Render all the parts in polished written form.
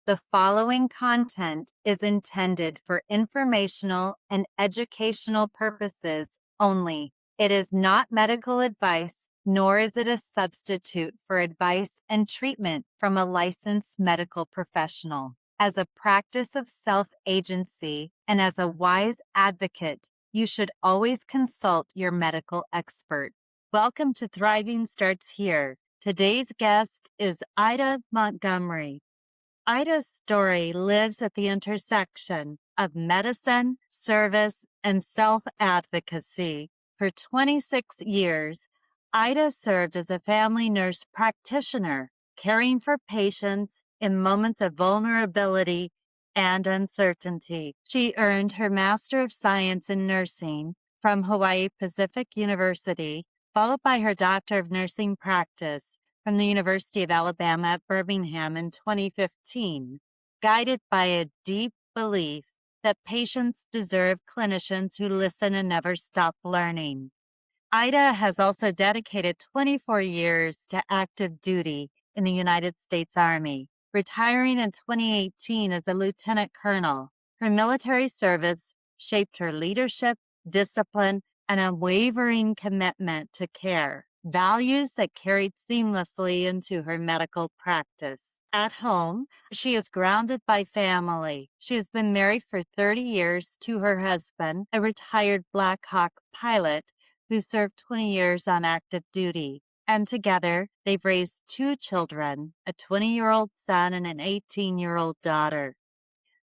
The following content is intended for informational and educational purposes only. It is not medical advice, nor is it a substitute for advice and treatment from a licensed medical professional. As a practice of self-agency and as a wise advocate, you should always consult your medical expert. Welcome to Thriving Starts Here. Today's guest is Ida Montgomery. Ida's story lives at the intersection of medicine, service, and self-advocacy. For 26 years, Ida served as a family nurse practitioner, caring for patients in moments of vulnerability and uncertainty. She earned her Master of Science in Nursing from Hawaii Pacific University, followed by her Doctor of Nursing Practice from the University of Alabama at Birmingham in 2015, guided by a deep belief that patients deserve clinicians who listen and never stop learning. Ida has also dedicated 24 years to active duty in the United States Army, retiring in 2018 as a lieutenant colonel. Her military service shaped her leadership, discipline, and unwavering commitment to care, values that carried seamlessly into her medical practice. At home, she is grounded by family. She has been married for 30 years to her husband, a retired Black Hawk pilot who served 20 years on active duty. And together, they've raised 2 children, a 20-year-old son and an 18-year-old daughter,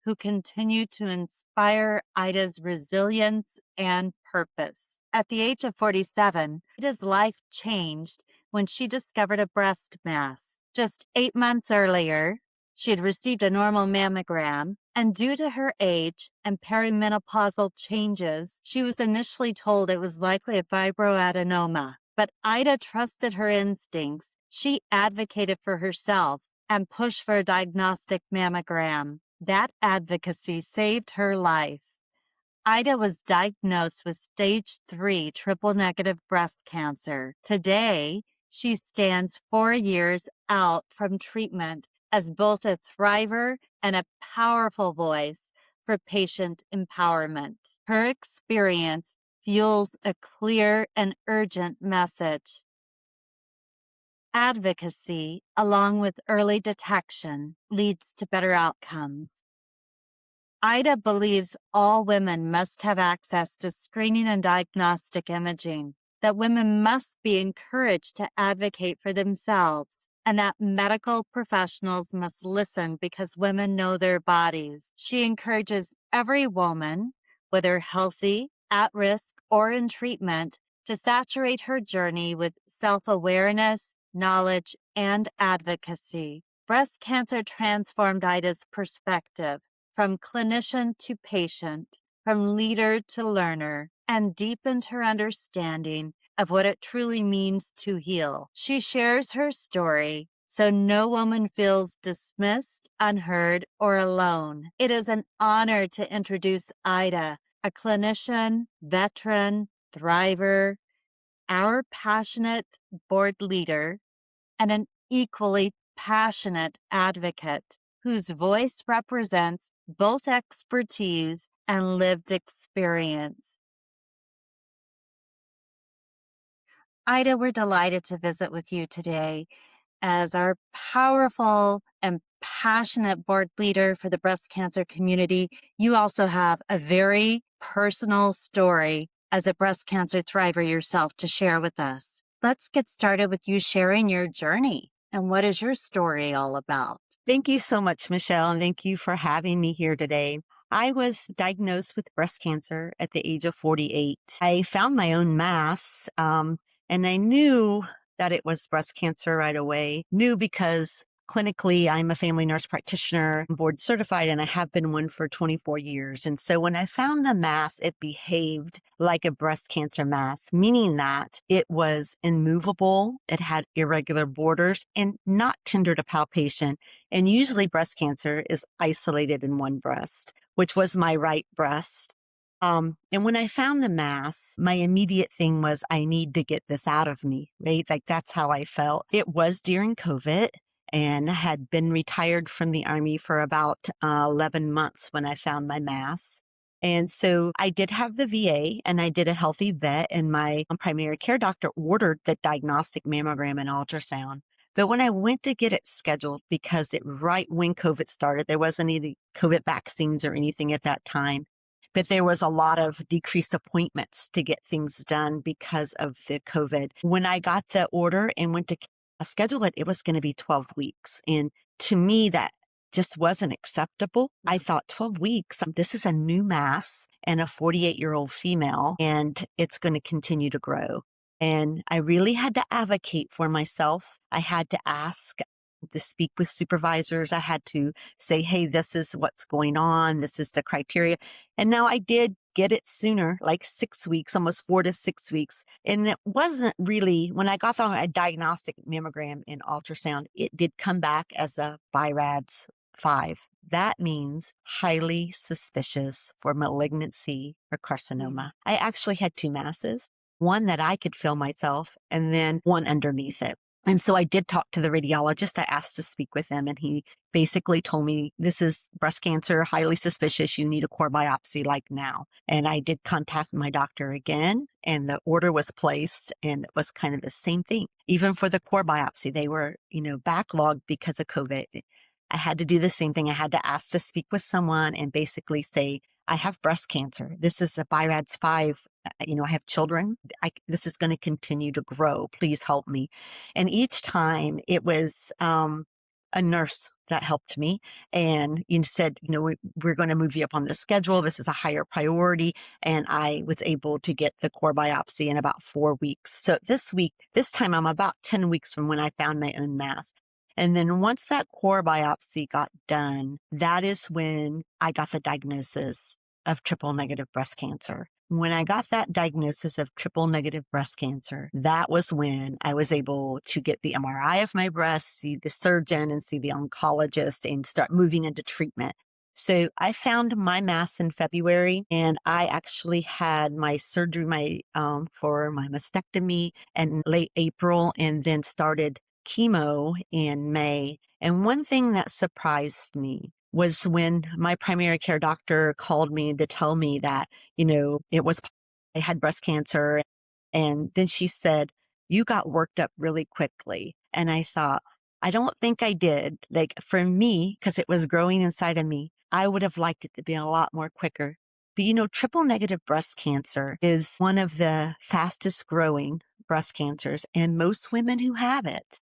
who continue to inspire Ida's resilience and purpose. At the age of 47, Ida's life changed when she discovered a breast mass. Just 8 months earlier, she had received a normal mammogram, and due to her age and perimenopausal changes, she was initially told it was likely a fibroadenoma. But Ida trusted her instincts. She advocated for herself and pushed for a diagnostic mammogram. That advocacy saved her life. Ida was diagnosed with stage 3 triple-negative breast cancer. Today, she stands 4 years out from treatment as both a thriver and a powerful voice for patient empowerment. Her experience fuels a clear and urgent message. Advocacy, along with early detection, leads to better outcomes. Ida believes all women must have access to screening and diagnostic imaging, that women must be encouraged to advocate for themselves, and that medical professionals must listen because women know their bodies. She encourages every woman, whether healthy, at risk, or in treatment, to saturate her journey with self-awareness, knowledge, and advocacy. Breast cancer transformed Ida's perspective from clinician to patient, from leader to learner, and deepened her understanding of what it truly means to heal. She shares her story so no woman feels dismissed, unheard, or alone. It is an honor to introduce Ida, a clinician, veteran, thriver, our passionate board leader, and an equally passionate advocate whose voice represents both expertise and lived experience. Ida, we're delighted to visit with you today as our powerful and passionate board leader for the breast cancer community. You also have a very personal story as a breast cancer thriver yourself to share with us. Let's get started with you sharing your journey. And what is your story all about? Thank you so much, Michelle, and thank you for having me here today. I was diagnosed with breast cancer at the age of 48. I found my own mass, and I knew that it was breast cancer right away. Knew because clinically, I'm a family nurse practitioner, board certified, and I have been one for 24 years. And so when I found the mass, it behaved like a breast cancer mass, meaning that it was immovable, it had irregular borders, and not tender to palpation. And usually breast cancer is isolated in one breast, which was my right breast. And when I found the mass, my immediate thing was, I need to get this out of me, right? Like that's how I felt. It was during COVID. and had been retired from the Army for about 11 months when I found my mass. And so I did have the VA and I did a healthy vet, and my primary care doctor ordered the diagnostic mammogram and ultrasound. But when I went to get it scheduled, because right when COVID started, there wasn't any COVID vaccines or anything at that time, but there was a lot of decreased appointments to get things done because of the COVID. When I got the order and went to schedule it, it was going to be 12 weeks. And to me, that just wasn't acceptable. I thought 12 weeks, this is a new mass and a 48-year-old female, and it's going to continue to grow. And I really had to advocate for myself. I had to ask to speak with supervisors. I had to say, hey, this is what's going on. This is the criteria. And now I did get it sooner, like 6 weeks, almost 4 to 6 weeks. And it wasn't really, when I got the diagnostic mammogram and ultrasound, it did come back as a BIRADS 5. That means highly suspicious for malignancy or carcinoma. I actually had 2 masses, one that I could feel myself and then one underneath it. And so I did talk to the radiologist. I asked to speak with him, and he basically told me, this is breast cancer, highly suspicious. You need a core biopsy like now. And I did contact my doctor again, and the order was placed, and it was kind of the same thing. Even for the core biopsy, they were, backlogged because of COVID. I had to do the same thing. I had to ask to speak with someone and basically say, I have breast cancer. This is a BIRADS 5. I have children. This is going to continue to grow. Please help me. And each time it was a nurse that helped me and said, we're going to move you up on the schedule. This is a higher priority. And I was able to get the core biopsy in about 4 weeks. So this time I'm about 10 weeks from when I found my own mass. And then once that core biopsy got done, that is when I got the diagnosis of triple negative breast cancer. When I got that diagnosis of triple negative breast cancer, that was when I was able to get the MRI of my breast, see the surgeon and see the oncologist and start moving into treatment. So I found my mass in February, and I actually had my surgery for my mastectomy in late April, and then started chemo in May. And one thing that surprised me was when my primary care doctor called me to tell me that, I had breast cancer. And then she said, you got worked up really quickly. And I thought, I don't think I did. Like for me, because it was growing inside of me, I would have liked it to be a lot more quicker. But triple negative breast cancer is one of the fastest growing breast cancers. And most women who have it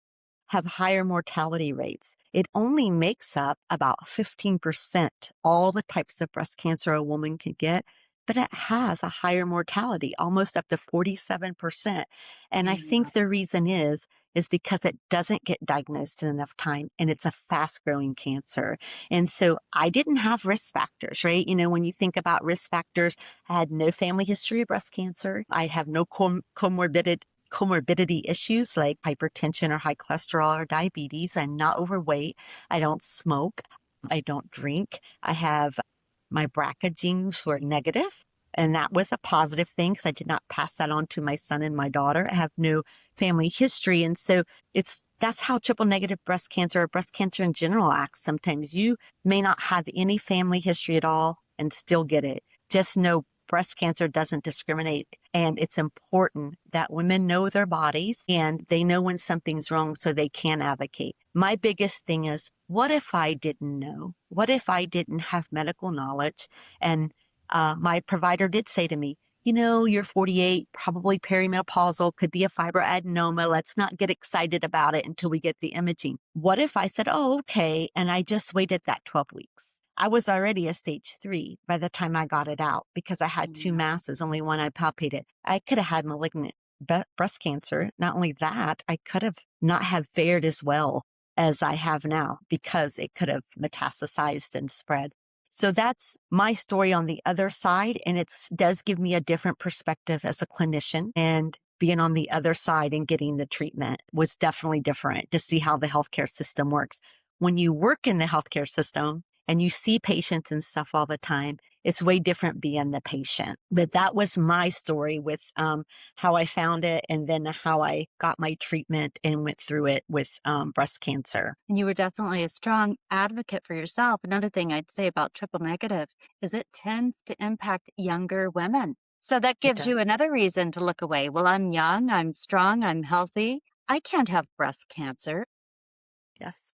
have higher mortality rates. It only makes up about 15% all the types of breast cancer a woman can get, but it has a higher mortality, almost up to 47%. And I think the reason is because it doesn't get diagnosed in enough time, and it's a fast growing cancer. And so I didn't have risk factors, right? When you think about risk factors, I had no family history of breast cancer. I have no comorbidity issues like hypertension or high cholesterol or diabetes. I'm not overweight. I don't smoke. I don't drink. I have my BRCA genes were negative, and that was a positive thing because I did not pass that on to my son and my daughter. I have no family history. And so that's how triple negative breast cancer or breast cancer in general acts. Sometimes you may not have any family history at all and still get it. Just know breast cancer doesn't discriminate. And it's important that women know their bodies and they know when something's wrong so they can advocate. My biggest thing is, what if I didn't know? What if I didn't have medical knowledge? And my provider did say to me, you're 48, probably perimenopausal, could be a fibroadenoma. Let's not get excited about it until we get the imaging. What if I said, oh, okay, and I just waited that 12 weeks? I was already a stage 3 by the time I got it out because I had 2 masses, only one I palpated. I could have had malignant breast cancer. Not only that, I could have not have fared as well as I have now because it could have metastasized and spread. So that's my story on the other side. And it does give me a different perspective as a clinician, and being on the other side and getting the treatment was definitely different to see how the healthcare system works. When you work in the healthcare system and you see patients and stuff all the time, it's way different being the patient. But that was my story with how I found it and then how I got my treatment and went through it with breast cancer. And you were definitely a strong advocate for yourself. Another thing I'd say about triple negative is it tends to impact younger women. So that It gives does. you another reason to look away. Well, I'm young, I'm strong, I'm healthy. I can't have breast cancer. Yes.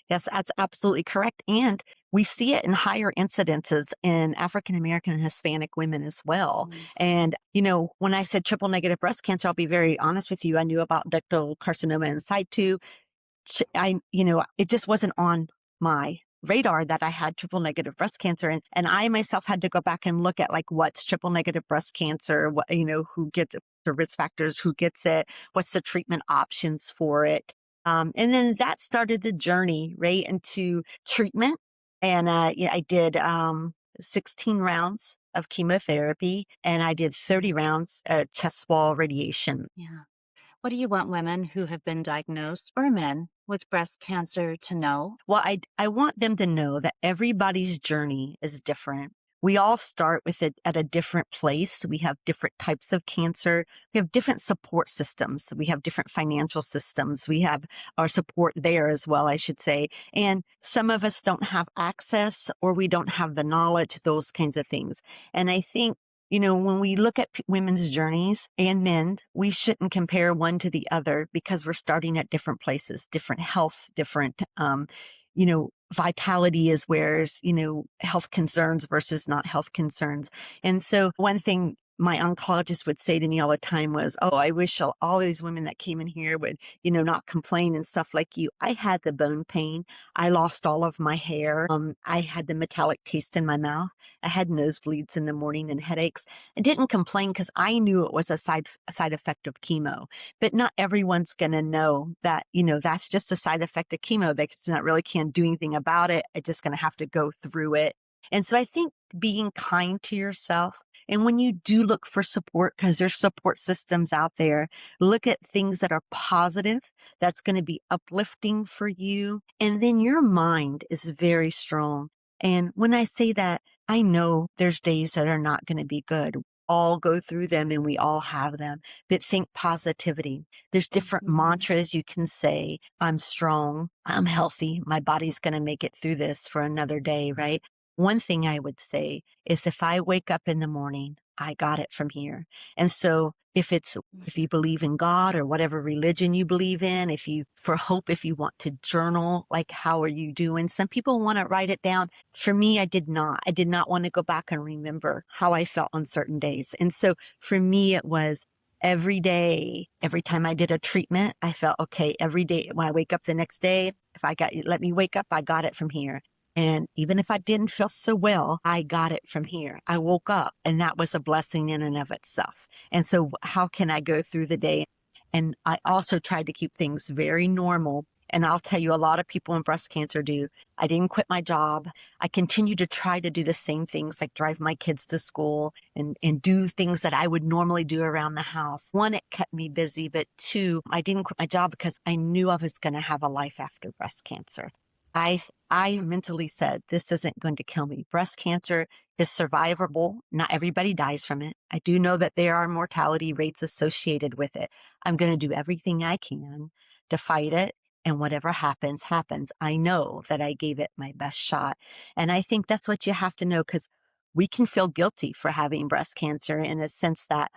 Yes, that's absolutely correct. And we see it in higher incidences in African American and Hispanic women as well. Yes. And, when I said triple negative breast cancer, I'll be very honest with you. I knew about ductal carcinoma in situ. It just wasn't on my radar that I had triple negative breast cancer. And I myself had to go back and look at like what's triple negative breast cancer, who gets it, the risk factors, who gets it, what's the treatment options for it. And then that started the journey right into treatment. And I did 16 rounds of chemotherapy and I did 30 rounds chest wall radiation. Yeah. What do you want women who have been diagnosed or men with breast cancer to know? Well, I want them to know that everybody's journey is different. We all start with it at a different place. We have different types of cancer. We have different support systems. We have different financial systems. We have our support there as well, I should say. And some of us don't have access or we don't have the knowledge, those kinds of things. And I think when we look at women's journeys and men, we shouldn't compare one to the other because we're starting at different places, different health, different, vitality is where's, health concerns versus not health concerns. And so one thing my oncologist would say to me all the time was, oh, I wish all these women that came in here would, not complain and stuff like you. I had the bone pain. I lost all of my hair. I had the metallic taste in my mouth. I had nosebleeds in the morning and headaches. I didn't complain because I knew it was a side effect of chemo. But not everyone's going to know that, that's just a side effect of chemo. They just not really can't do anything about it. It's just going to have to go through it. And so I think being kind to yourself, and when you do look for support, because there's support systems out there, look at things that are positive, that's going to be uplifting for you. And then your mind is very strong. And when I say that, I know there's days that are not going to be good. All go through them and we all have them, but think positivity. There's different Mhm. mantras you can say. I'm strong. I'm healthy. My body's going to make it through this for another day, right? One thing I would say is if I wake up in the morning, I got it from here. And so if you believe in God or whatever religion you believe in, for hope, if you want to journal, like, how are you doing? Some people want to write it down. For me, I did not. I did not want to go back and remember how I felt on certain days. And so for me, it was every day, every time I did a treatment, I felt okay. Every day when I wake up the next day, let me wake up, I got it from here. And even if I didn't feel so well, I got it from here. I woke up and that was a blessing in and of itself. And so how can I go through the day? And I also tried to keep things very normal. And I'll tell you, a lot of people in breast cancer do. I didn't quit my job. I continue to try to do the same things, like drive my kids to school and do things that I would normally do around the house. One, it kept me busy, but two, I didn't quit my job because I knew I was going to have a life after breast cancer. I I mentally said, this isn't going to kill me. Breast cancer is survivable. Not everybody dies from it. I do know that there are mortality rates associated with it. I'm going to do everything I can to fight it. And whatever happens, happens. I know that I gave it my best shot. And I think that's what you have to know, because we can feel guilty for having breast cancer in a sense that,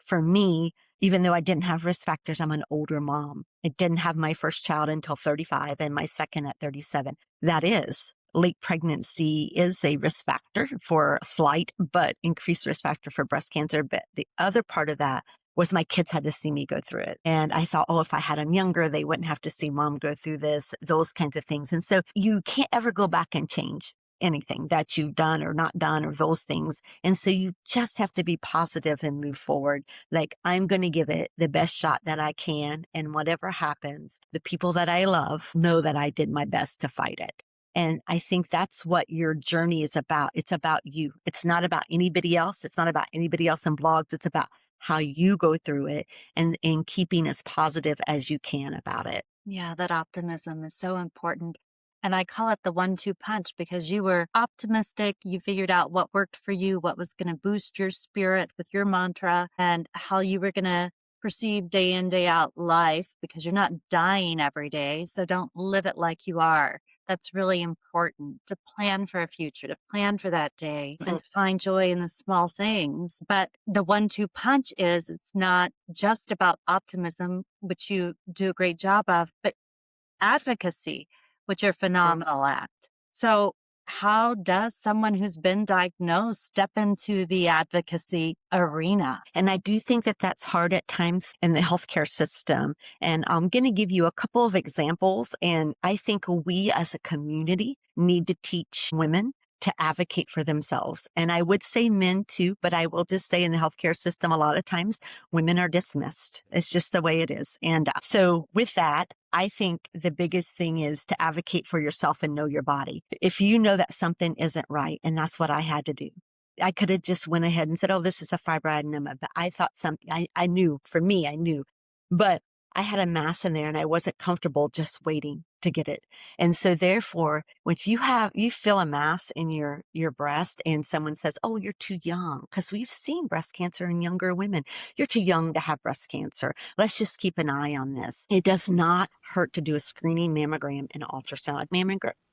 for me, even though I didn't have risk factors, I'm an older mom. I didn't have my first child until 35 and my second at 37. That is, late pregnancy is a risk factor for slight but increased risk factor for breast cancer. But the other part of that was my kids had to see me go through it. And I thought, oh, if I had them younger, they wouldn't have to see mom go through this, those kinds of things. And so you can't ever go back and change anything that you've done or not done or those things. And so you just have to be positive and move forward. Like, I'm going to give it the best shot that I can. And whatever happens, the people that I love know that I did my best to fight it. And I think that's what your journey is about. It's about you. It's not about anybody else. It's not about anybody else in blogs. It's about how you go through it and keeping as positive as you can about it. Yeah, that optimism is so important. And I call it the 1-2 punch because you were optimistic. You figured out what worked for you, what was going to boost your spirit with your mantra, and how you were going to perceive day in, day out life, because you're not dying every day. So don't live it like you are. That's really important, to plan for a future, to plan for that day, and to find joy in the small things. But the 1-2 punch is, it's not just about optimism, which you do a great job of, but advocacy, which you're phenomenal at. So how does someone who's been diagnosed step into the advocacy arena? And I do think that that's hard at times in the healthcare system. And I'm going to give you a couple of examples. And I think we as a community need to teach women to advocate for themselves. And I would say men too, but I will just say in the healthcare system, a lot of times women are dismissed. It's just the way it is. And so with that, I think the biggest thing is to advocate for yourself and know your body. If you know that something isn't right, and that's what I had to do. I could have just went ahead and said, oh, this is a fibroadenoma. But I thought something, I knew, for me, I knew. But I had a mass in there and I wasn't comfortable just waiting to get it. And so therefore, if you feel a mass in your breast and someone says, oh, you're too young, because we've seen breast cancer in younger women. You're too young to have breast cancer. Let's just keep an eye on this. It does not hurt to do a screening mammogram and ultrasound,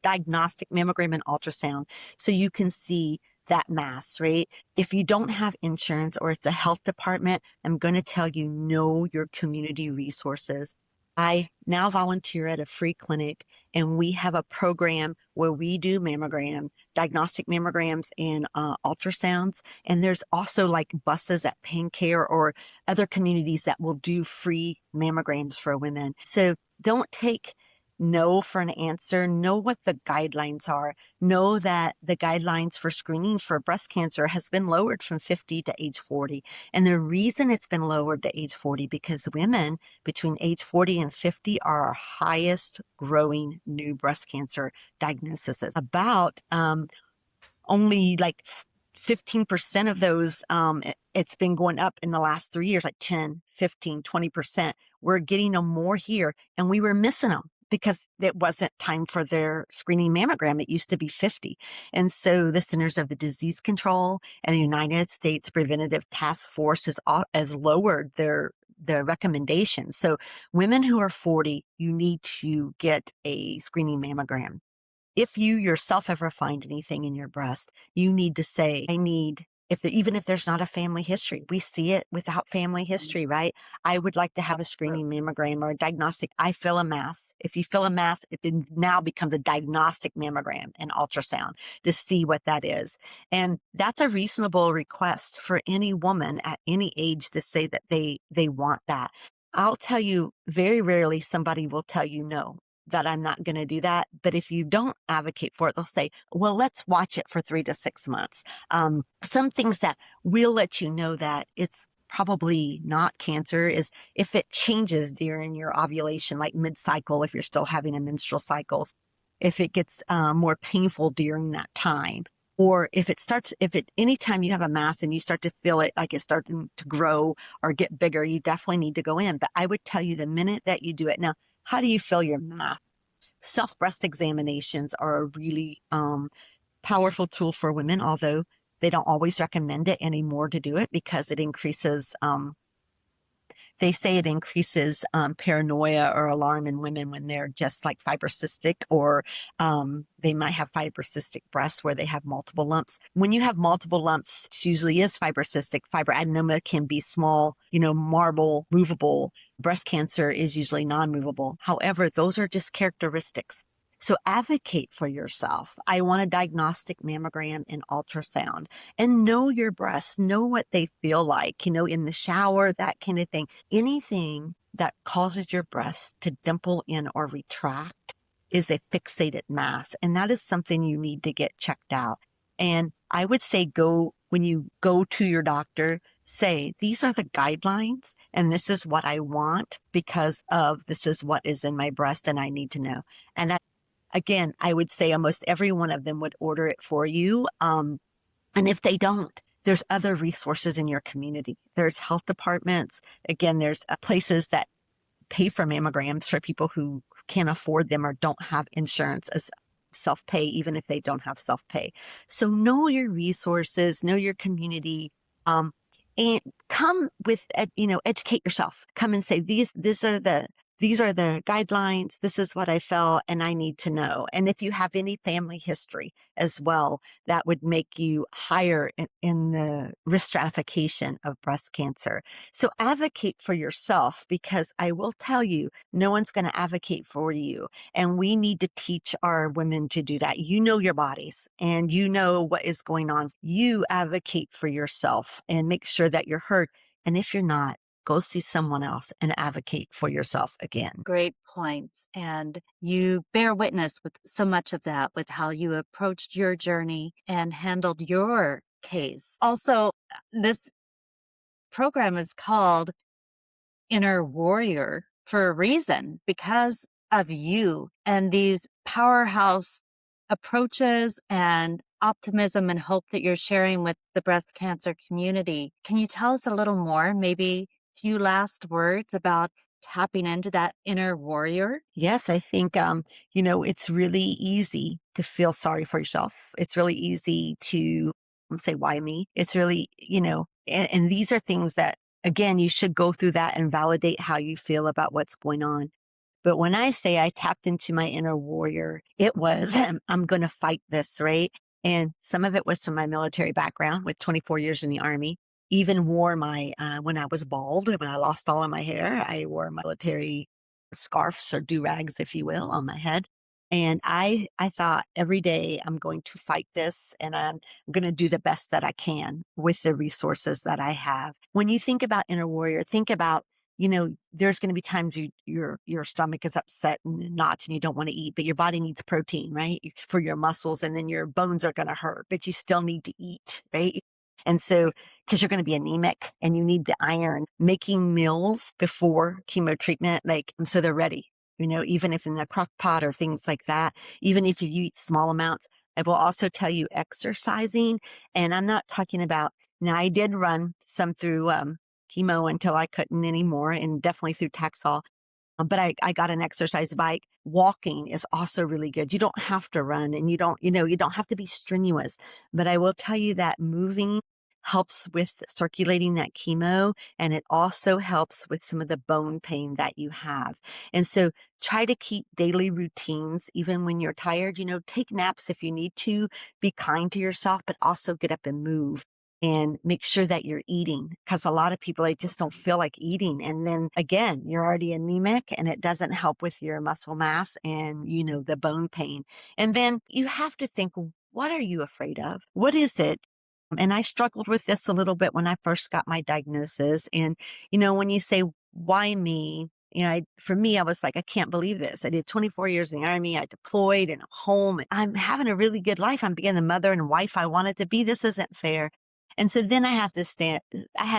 diagnostic mammogram and ultrasound, so you can see that mass, right? If you don't have insurance or it's a health department, I'm going to tell you, know your community resources. I now volunteer at a free clinic, and we have a program where we do diagnostic mammograms and ultrasounds. And there's also like buses at Pain Care or other communities that will do free mammograms for women. So don't take no for an answer. Know what the guidelines are. Know that the guidelines for screening for breast cancer has been lowered from 50 to age 40. And the reason it's been lowered to age 40, because women between age 40 and 50 are our highest growing new breast cancer diagnoses. About only like 15% of those, it's been going up in the last 3 years, like 10, 15, 20%. We're getting them more here, and we were missing them because it wasn't time for their screening mammogram. It used to be 50. And so the Centers of the Disease Control and the United States Preventative Task Force has lowered their recommendations. So women who are 40, you need to get a screening mammogram. If you yourself ever find anything in your breast, you need to say, even if there's not a family history, we see it without family history, right? I would like to have a screening mammogram or a diagnostic. I feel a mass. If you feel a mass, it now becomes a diagnostic mammogram and ultrasound to see what that is. And that's a reasonable request for any woman at any age to say that they want that. I'll tell you, very rarely somebody will tell you no, that I'm not going to do that. But if you don't advocate for it, they'll say, well, let's watch it for 3 to 6 months. Some things that will let you know that it's probably not cancer is if it changes during your ovulation, like mid-cycle, if you're still having a menstrual cycles, if it gets more painful during that time. Or anytime you have a mass and you start to feel it, like it's starting to grow or get bigger, you definitely need to go in. But I would tell you, the minute that you do it now, how do you feel your mass? Self-breast examinations are a really powerful tool for women, although they don't always recommend it anymore to do it because it increases they say it increases paranoia or alarm in women when they're just like fibrocystic, or they might have fibrocystic breasts where they have multiple lumps. When you have multiple lumps, it usually is fibrocystic. Fibroadenoma can be small, marble, movable. Breast cancer is usually non-movable. However, those are just characteristics. So advocate for yourself. I want a diagnostic mammogram and ultrasound, and know your breasts, know what they feel like, in the shower, that kind of thing. Anything that causes your breasts to dimple in or retract is a fixated mass. And that is something you need to get checked out. And I would say when you go to your doctor, say, these are the guidelines and this is what I want because of this is what is in my breast and I need to know. And again, I would say almost every one of them would order it for you. And if they don't, there's other resources in your community. There's health departments. Again, there's places that pay for mammograms for people who can't afford them or don't have insurance as self-pay, even if they don't have self-pay. So know your resources, know your community, and come with, educate yourself. Come and say, these are the guidelines. This is what I felt, and I need to know. And if you have any family history as well, that would make you higher in the risk stratification of breast cancer. So advocate for yourself, because I will tell you, no one's going to advocate for you. And we need to teach our women to do that. You know your bodies and you know what is going on. You advocate for yourself and make sure that you're heard. And if you're not, go see someone else and advocate for yourself again. Great points. And you bear witness with so much of that with how you approached your journey and handled your case. Also, this program is called Inner Warrior for a reason, because of you and these powerhouse approaches and optimism and hope that you're sharing with the breast cancer community. Can you tell us a little more, maybe a few last words about tapping into that inner warrior? Yes, I think, it's really easy to feel sorry for yourself. It's really easy to say, why me? It's really, and these are things that, again, you should go through that and validate how you feel about what's going on. But when I say I tapped into my inner warrior, it was, I'm going to fight this, right? And some of it was from my military background with 24 years in the Army. Even wore when I was bald, when I lost all of my hair, I wore my military scarves or do-rags, if you will, on my head. And I thought every day I'm going to fight this and I'm going to do the best that I can with the resources that I have. When you think about inner warrior, think about, there's going to be times your stomach is upset and knots and you don't want to eat, but your body needs protein, right? For your muscles, and then your bones are going to hurt, but you still need to eat, right? And so, because you're going to be anemic and you need the iron, making meals before chemo treatment, so they're ready, even if in a crock pot or things like that, even if you eat small amounts. I will also tell you exercising. And I'm not talking about, now I did run some through, chemo until I couldn't anymore, and definitely through Taxol. But I got an exercise bike. Walking is also really good. You don't have to run, and you don't have to be strenuous. But I will tell you that moving helps with circulating that chemo, and it also helps with some of the bone pain that you have. And so try to keep daily routines, even when you're tired. Take naps if you need to. Be kind to yourself, but also get up and move. And make sure that you're eating, because a lot of people, they just don't feel like eating. And then again, you're already anemic and it doesn't help with your muscle mass and, the bone pain. And then you have to think, what are you afraid of? What is it? And I struggled with this a little bit when I first got my diagnosis. And, when you say, why me? For me, I was like, I can't believe this. I did 24 years in the Army. I deployed and I'm home. And I'm having a really good life. I'm being the mother and wife I wanted to be. This isn't fair. And so then I had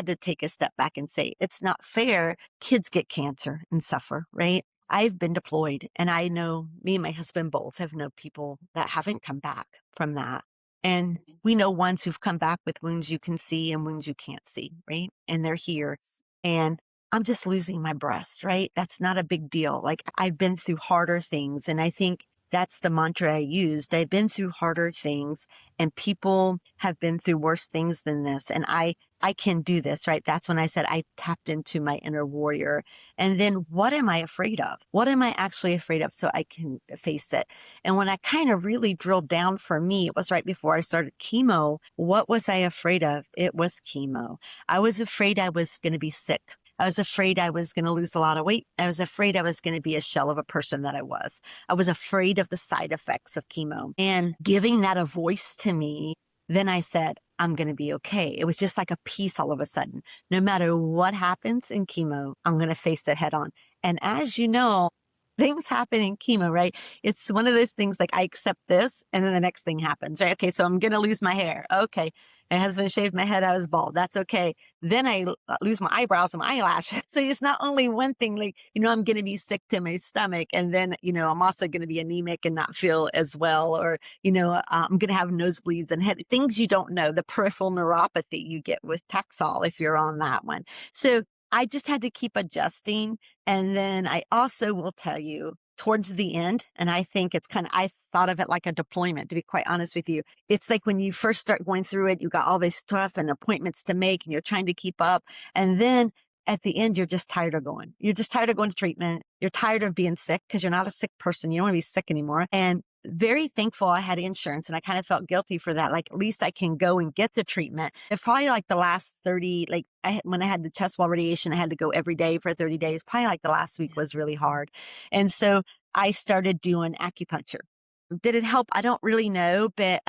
to take a step back and say, it's not fair. Kids get cancer and suffer, right? I've been deployed, and I know, me and my husband both have known people that haven't come back from that. And we know ones who've come back with wounds you can see and wounds you can't see, right? And they're here. And I'm just losing my breast, right? That's not a big deal. Like, I've been through harder things. And I think that's the mantra I used. I've been through harder things, and people have been through worse things than this. And I can do this, right? That's when I said I tapped into my inner warrior. And then what am I afraid of? What am I actually afraid of so I can face it? And when I kind of really drilled down, for me, it was right before I started chemo. What was I afraid of? It was chemo. I was afraid I was going to be sick. I was afraid I was going to lose a lot of weight. I was afraid I was going to be a shell of a person that I was. I was afraid of the side effects of chemo, and giving that a voice to me. Then I said, I'm going to be okay. It was just like a peace all of a sudden. No matter what happens in chemo, I'm going to face it head on. And as you know, things happen in chemo, right? It's one of those things, like, I accept this and then the next thing happens, right? Okay, so I'm going to lose my hair. Okay. My husband shaved my head. I was bald. That's okay. Then I lose my eyebrows and my eyelashes. So it's not only one thing, like, I'm going to be sick to my stomach. And then, I'm also going to be anemic and not feel as well. Or, I'm going to have nosebleeds and head things you don't know, the peripheral neuropathy you get with Taxol if you're on that one. So I just had to keep adjusting. And then I also will tell you, towards the end. And I think it's I thought of it like a deployment, to be quite honest with you. It's like when you first start going through it, you got all this stuff and appointments to make and you're trying to keep up. And then at the end, you're just tired of going. You're just tired of going to treatment. You're tired of being sick because you're not a sick person. You don't want to be sick anymore. And very thankful I had insurance, and I kind of felt guilty for that. Like, at least I can go and get the treatment. It's probably like the last 30, like when I had the chest wall radiation, I had to go every day for 30 days. Probably like the last week was really hard. And so I started doing acupuncture. Did it help? I don't really know, but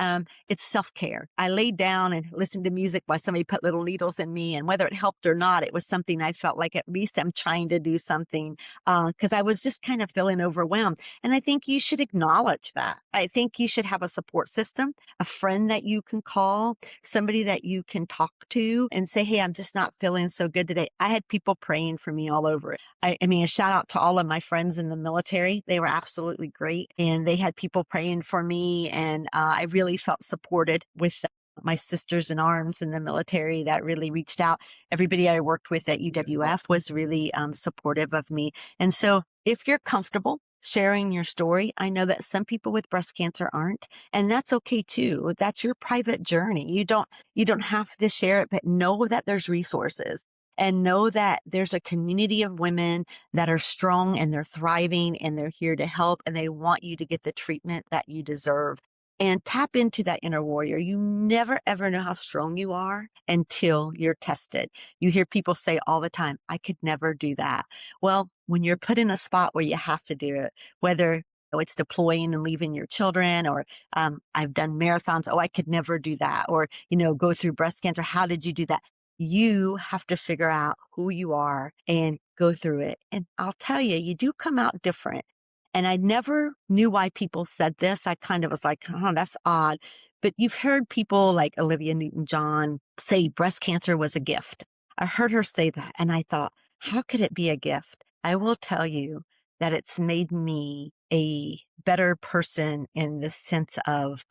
it's self-care. I laid down and listened to music while somebody put little needles in me. And whether it helped or not, it was something I felt like at least I'm trying to do something because I was just kind of feeling overwhelmed. And I think you should acknowledge that. I think you should have a support system, a friend that you can call, somebody that you can talk to and say, hey, I'm just not feeling so good today. I had people praying for me all over it. I mean, a shout out to all of my friends in the military. They were absolutely great. And they had people praying for me. And I really felt supported with my sisters in arms in the military that really reached out. Everybody I worked with at UWF was really supportive of me. And so if you're comfortable sharing your story, I know that some people with breast cancer aren't, and that's okay too. That's your private journey. You don't have to share it, but know that there's resources. And know that there's a community of women that are strong and they're thriving and they're here to help and they want you to get the treatment that you deserve. And tap into that inner warrior. You never ever know how strong you are until you're tested. You hear people say all the time, I could never do that. Well, when you're put in a spot where you have to do it, whether it's deploying and leaving your children, or I've done marathons. Oh, I could never do that. Or, go through breast cancer. How did you do that? You have to figure out who you are and go through it. And I'll tell you, you do come out different. And I never knew why people said this. I kind of was like, oh, that's odd. But you've heard people like Olivia Newton-John say breast cancer was a gift. I heard her say that. And I thought, how could it be a gift? I will tell you that it's made me a better person in the sense of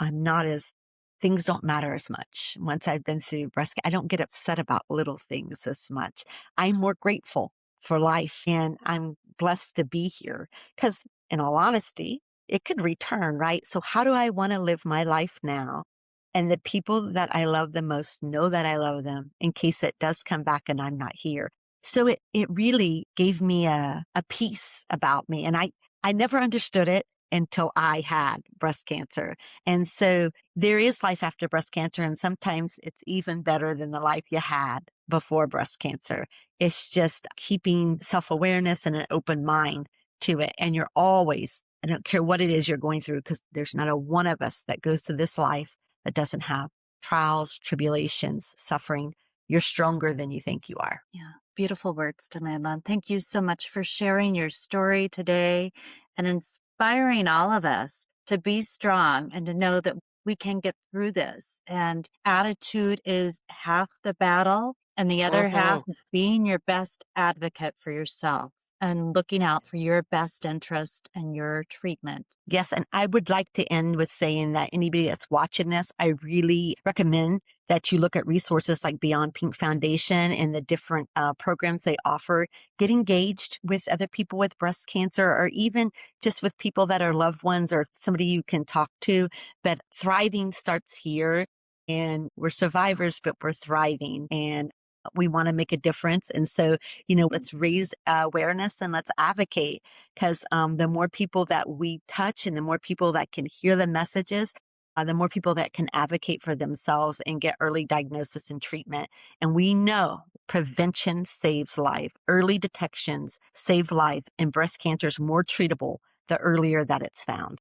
things don't matter as much. Once I've been through I don't get upset about little things as much. I'm more grateful for life and I'm blessed to be here because in all honesty, it could return, right? So how do I want to live my life now? And the people that I love the most know that I love them in case it does come back and I'm not here. So it really gave me a peace about me. And I never understood it until I had breast cancer. And so there is life after breast cancer. And sometimes it's even better than the life you had before breast cancer. It's just keeping self-awareness and an open mind to it. And you're always, I don't care what it is you're going through, because there's not a one of us that goes through this life that doesn't have trials, tribulations, suffering. You're stronger than you think you are. Yeah, beautiful words to land on. Thank you so much for sharing your story today and inspiring all of us to be strong and to know that we can get through this. And attitude is half the battle, and the other half Mhm. is being your best advocate for yourself and looking out for your best interest and your treatment. Yes, and I would like to end with saying that anybody that's watching this, I really recommend that you look at resources like Beyond Pink Foundation and the different programs they offer. Get engaged with other people with breast cancer, or even just with people that are loved ones or somebody you can talk to. But thriving starts here, and we're survivors, but we're thriving. And we want to make a difference. And so, let's raise awareness and let's advocate, because the more people that we touch and the more people that can hear the messages, the more people that can advocate for themselves and get early diagnosis and treatment. And we know prevention saves life. Early detections save life, and breast cancer is more treatable the earlier that it's found.